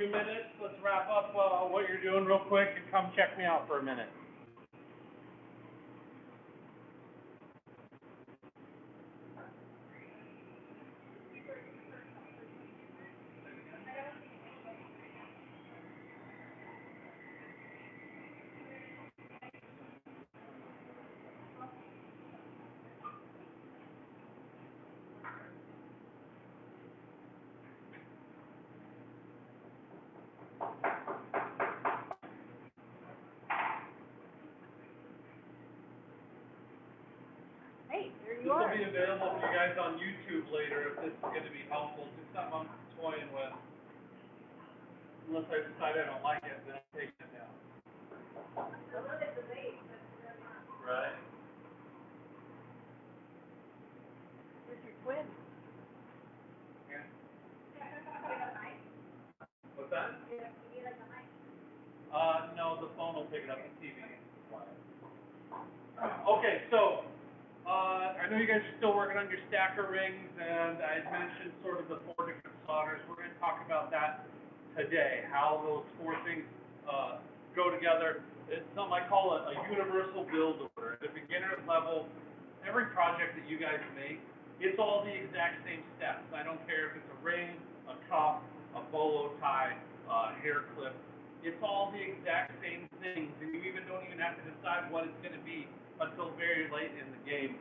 few minutes. Let's wrap up what you're doing real quick and come check me out for a minute. Hey, there This you will are. be available for you guys on YouTube later if this is going to be helpful. Just something I'm toying with. Unless I decide I don't like it, then I'm taking it down. Right? Where's your twin? Yeah. What's that? No, the phone will pick it up, the TV. Okay, so, I know you guys are still working on your stacker rings, and I had mentioned sort of the 4 different solders. We're gonna talk about that today, how those 4 things, go together. It's something I call a universal build order. At the beginner level, every project that you guys make, it's all the exact same steps. I don't care if it's a ring, a cuff, a bolo tie, hair clip. It's all the exact same things, and you don't even have to decide what it's gonna be until very late in the game.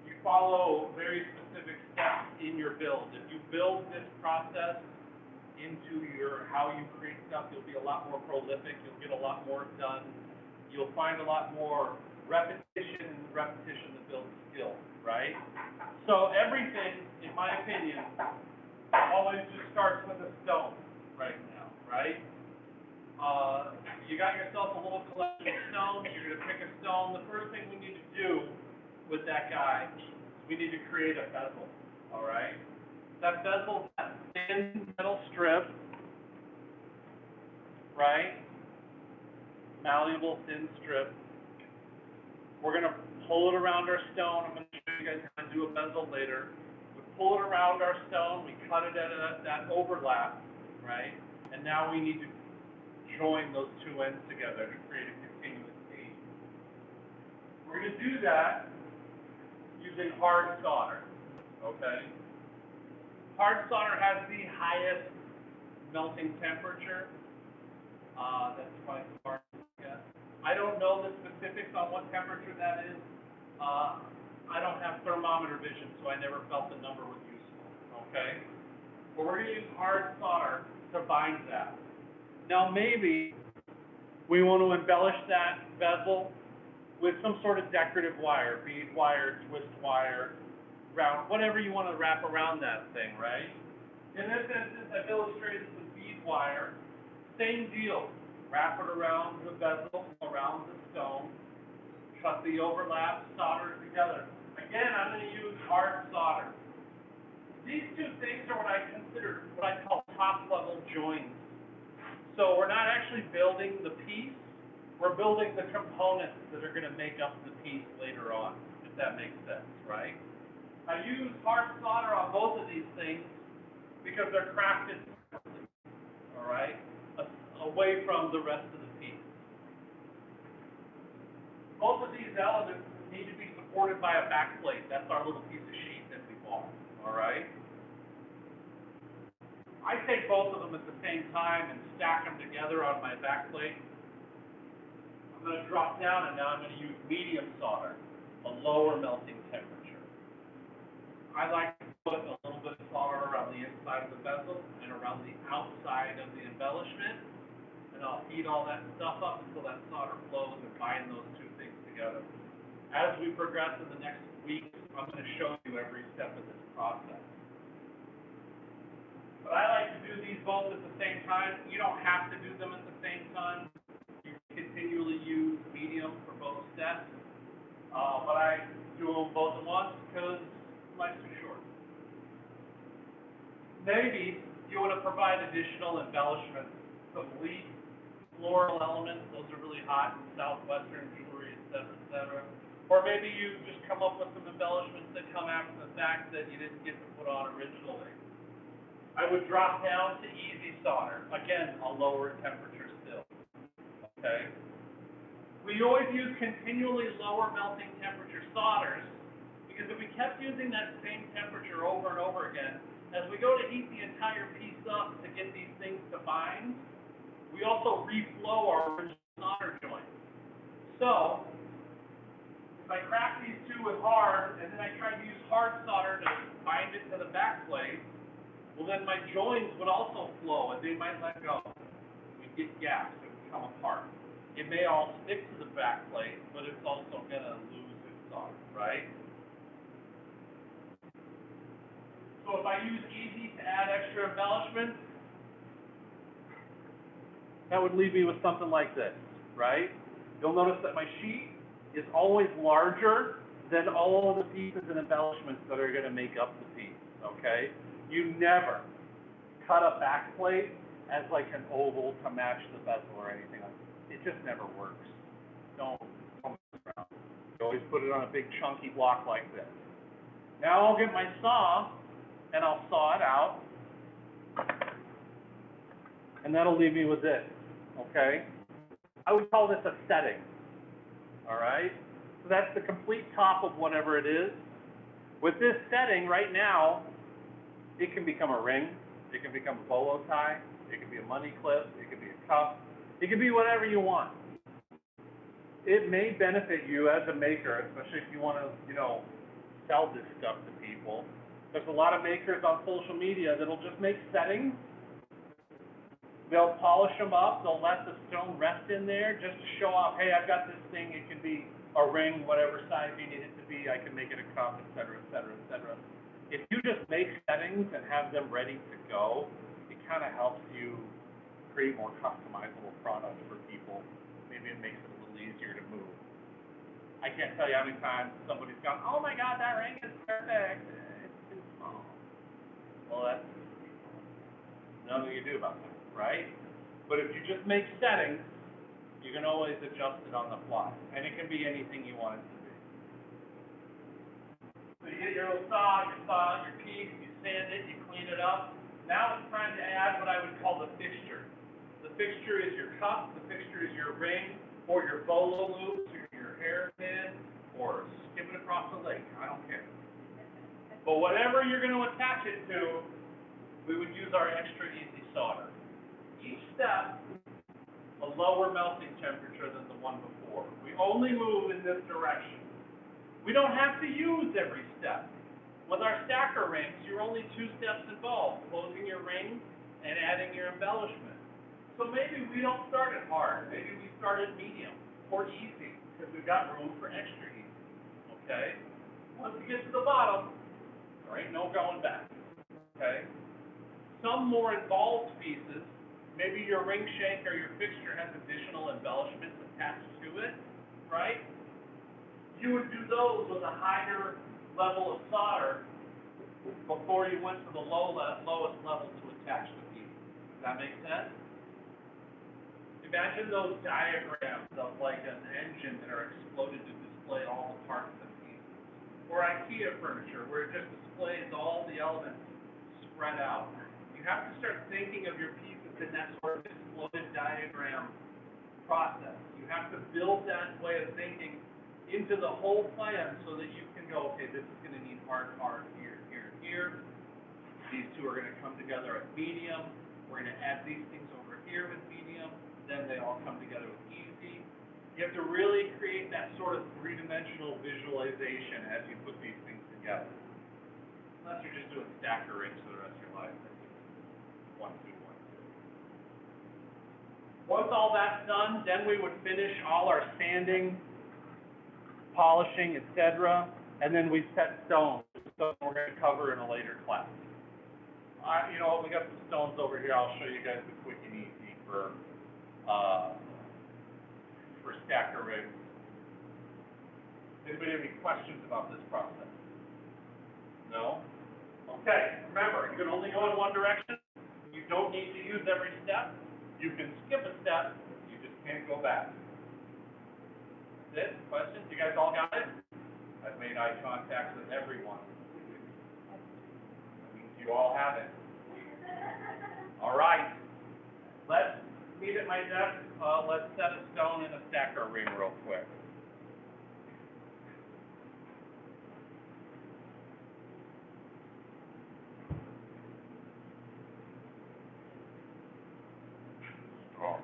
You follow very specific steps in your build. If you build this process into how you create stuff, you'll be a lot more prolific, you'll get a lot more done, you'll find a lot more repetition, and repetition that builds skill, right? So everything, in my opinion, always just starts with a stone right now, right? You got yourself a little collection of stones, you're gonna pick a stone. The first thing we need to do with that guy is we need to create a bezel, all right? That bezel is that thin metal strip, right? Malleable thin strip. We're gonna pull it around our stone. I'm gonna show you guys how to do a bezel later. We pull it around our stone, we cut it at that overlap, right? And now we need to join those 2 ends together to create a continuous beam. We're going to do that using hard solder, okay? Hard solder has the highest melting temperature. That's by far. I don't know the specifics on what temperature that is. I don't have thermometer vision, so I never felt the number was useful, okay? But we're going to use hard solder to bind that. Now maybe we want to embellish that bezel with some sort of decorative wire, bead wire, twist wire, round, whatever you want to wrap around that thing, right? In this instance, I've illustrated some bead wire. Same deal. Wrap it around the bezel, around the stone, cut the overlap, solder it together. Again, I'm going to use hard solder. These 2 things are what I call top-level joins. So we're not actually building the piece, we're building the components that are going to make up the piece later on, if that makes sense, right? I use hard solder on both of these things because they're crafted separately, all right, away from the rest of the piece. Both of these elements need to be supported by a backplate. That's our little piece of sheet that we bought, all right? I take both of them at the same time and stack them together on my backplate. I'm going to drop down, and now I'm going to use medium solder, a lower melting temperature. I like to put a little bit of solder around the inside of the bezel and around the outside of the embellishment, and I'll heat all that stuff up until that solder flows and bind those 2 things together. As we progress in the next week, I'm going to show you every step of this process. But I like to do these both at the same time. You don't have to do them at the same time. You can continually use medium for both steps. But I do them both at once because life's too short. Maybe you want to provide additional embellishments, some leaf, floral elements. Those are really hot in Southwestern jewelry, et cetera. Or maybe you just come up with some embellishments that come after the fact that you didn't get to put on originally. I would drop down to easy solder, again, a lower temperature still, okay? We always use continually lower melting temperature solders, because if we kept using that same temperature over and over again, as we go to heat the entire piece up to get these things to bind, we also reflow our original solder joint. So, if I crack these two with hard, and then I try to use hard solder to bind it to the back plate, well then my joints would also flow, and they might let go. We get gaps, it would come apart. It may all stick to the back plate, but it's also gonna lose its solder, right? So if I use easy to add extra embellishments, that would leave me with something like this, right? You'll notice that my sheet is always larger than all of the pieces and embellishments that are gonna make up the piece, okay? You never cut a back plate as like an oval to match the bezel or anything else. It just never works. Don't mess around. You always put it on a big chunky block like this. Now I'll get my saw and I'll saw it out. And that'll leave me with this, okay? I would call this a setting, all right? So that's the complete top of whatever it is. With this setting right now, it can become a ring, it can become a bolo tie, it can be a money clip, it could be a cuff, it could be whatever you want. It may benefit you as a maker, especially if you want to, sell this stuff to people. There's a lot of makers on social media that'll just make settings. They'll polish them up, they'll let the stone rest in there just to show off, hey, I've got this thing, it can be a ring, whatever size you need it to be, I can make it a cup, et cetera, et cetera, et cetera. If you just make settings and have them ready to go, it kind of helps you create more customizable products for people. Maybe it makes it a little easier to move. I can't tell you how many times somebody's gone, oh my God, that ring is perfect, it's too small. Well, that's nothing you do about that, right? But if you just make settings, you can always adjust it on the fly, and it can be anything you want it to be. So you get your little saw your piece, you sand it, you clean it up. Now it's time to add what I would call the fixture. The fixture is your cup, the fixture is your ring, or your bolo loops, or your hairpin, or skip it across the lake, I don't care. But whatever you're gonna attach it to, we would use our extra easy solder. Each step, a lower melting temperature than the one before. We only move in this direction. We don't have to use every step. With our stacker rings, you're only 2 steps involved, closing your ring and adding your embellishment. So maybe we don't start it hard. Maybe we start it medium or easy, because we've got room for extra easy, okay? Once we get to the bottom, there ain't no going back, okay? Some more involved pieces, maybe your ring shank or your fixture has additional embellishments attached to it, right? You would do those with a higher level of solder before you went to the lowest level to attach the piece. Does that make sense? Imagine those diagrams of like an engine that are exploded to display all the parts and pieces. Or IKEA furniture, where it just displays all the elements spread out. You have to start thinking of your pieces in that sort of exploded diagram process. You have to build that way of thinking into the whole plan so that you can go, okay, this is going to need hard here, here, and here. These two are going to come together at medium. We're going to add these things over here with medium. Then they all come together with easy. You have to really create that sort of three-dimensional visualization as you put these things together. Unless you're just doing stacker rings for the rest of your life. 1, 2, 1, 2. Once all that's done, then we would finish all our sanding, polishing, etc., and then we set stones. So we're going to cover in a later class. We got some stones over here. I'll show you guys the quick and easy for stacker rigs. Anybody have any questions about this process? No? Okay, remember, you can only go in one direction. You don't need to use every step. You can skip a step, you just can't go back. That's it? Questions? You guys all got it? I've made eye contact with everyone. That means you all have it. All right, let's meet at my desk, let's set a stone and a stacker ring real quick. Oh.